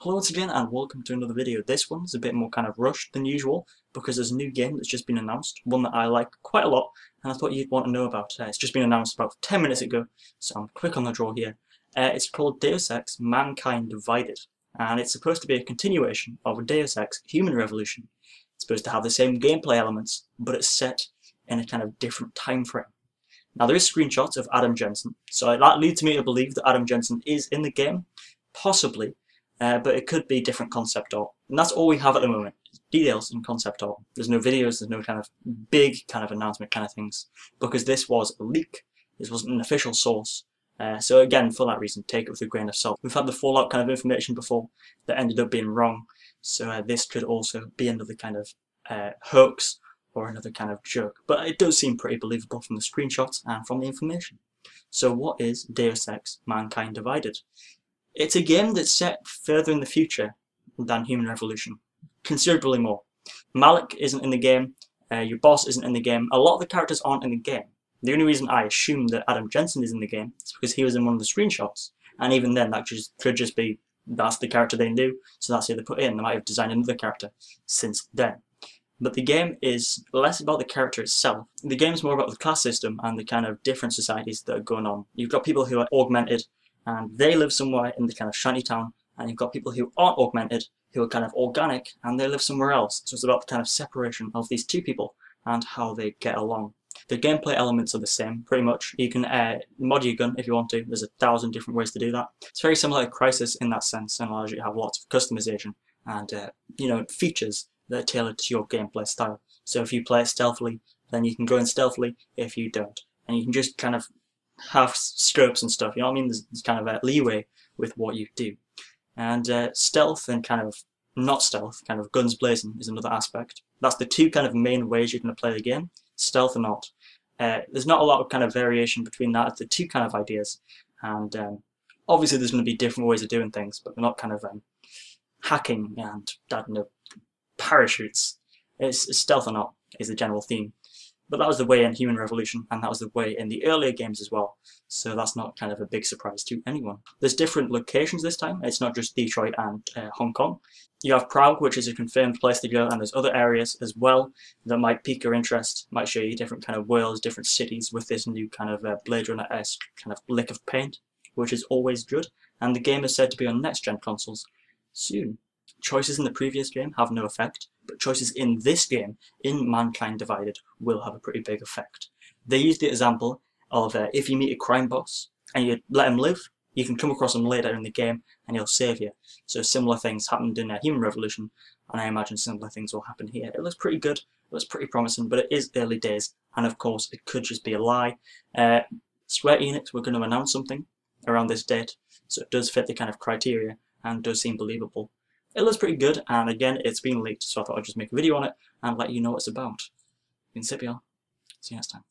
Hello once again and welcome to another video. This one's a bit more kind of rushed than usual because there's a new game that's just been announced, one that I like quite a lot and I thought you'd want to know about. It's just been announced about 10 minutes ago, so I'm quick on the draw here. It's called Deus Ex Mankind Divided, and it's supposed to be a continuation of Deus Ex Human Revolution. It's supposed to have the same gameplay elements, but it's set in a kind of different time frame. Now there is screenshots of Adam Jensen, so that leads me to believe that Adam Jensen is in the game, possibly. But it could be different concept art. And that's all we have at the moment. Details and concept art. There's no videos, there's no kind of big kind of announcement kind of things. Because this was a leak. This wasn't an official source. So again, for that reason, take it with a grain of salt. We've had the Fallout kind of information before that ended up being wrong. So this could also be another kind of hoax or another kind of joke. But it does seem pretty believable from the screenshots and from the information. So what is Deus Ex Mankind Divided? It's a game that's set further in the future than Human Revolution, considerably more. Malik isn't in the game, your boss isn't in the game, a lot of the characters aren't in the game. The only reason I assume that Adam Jensen is in the game is because he was in one of the screenshots, and even then that could just be that's the character they knew, so that's who they put in. They might have designed another character since then. But the game is less about the character itself. The game is more about the class system and the kind of different societies that are going on. You've got people who are augmented, and they live somewhere in the kind of shanty town, and you've got people who aren't augmented, who are kind of organic, and they live somewhere else. So it's about the kind of separation of these two people and how they get along. The gameplay elements are the same, pretty much. You can mod your gun if you want to. There's 1,000 different ways to do that. It's very similar to Crisis in that sense, and allows you to have lots of customization and features that are tailored to your gameplay style. So if you play it stealthily, then you can go in stealthily. If you don't, and you can just kind of have scopes and stuff, you know what I mean? There's kind of a leeway with what you do. And stealth and kind of not stealth, kind of guns blazing is another aspect. That's the two kind of main ways you're going to play the game, stealth or not. There's not a lot of kind of variation between that, the two kind of ideas. And obviously there's going to be different ways of doing things, but they're not kind of hacking and, I don't know, parachutes. It's stealth or not is the general theme. But that was the way in Human Revolution, and that was the way in the earlier games as well. So that's not kind of a big surprise to anyone. There's different locations this time. It's not just Detroit and Hong Kong. You have Prague, which is a confirmed place to go, and there's other areas as well that might pique your interest, might show you different kind of worlds, different cities with this new kind of Blade Runner-esque kind of lick of paint, which is always good. And the game is said to be on next-gen consoles soon. Choices in the previous game have no effect, but choices in this game, in Mankind Divided, will have a pretty big effect. They used the example of if you meet a crime boss and you let him live, you can come across him later in the game and he'll save you. So similar things happened in Human Revolution, and I imagine similar things will happen here. It looks pretty good, it looks pretty promising, but it is early days, and of course it could just be a lie. Square Enix were going to announce something around this date, so it does fit the kind of criteria and does seem believable. It looks pretty good, and again, it's been leaked, so I thought I'd just make a video on it and let you know what it's about. Been Scipio. See you next time.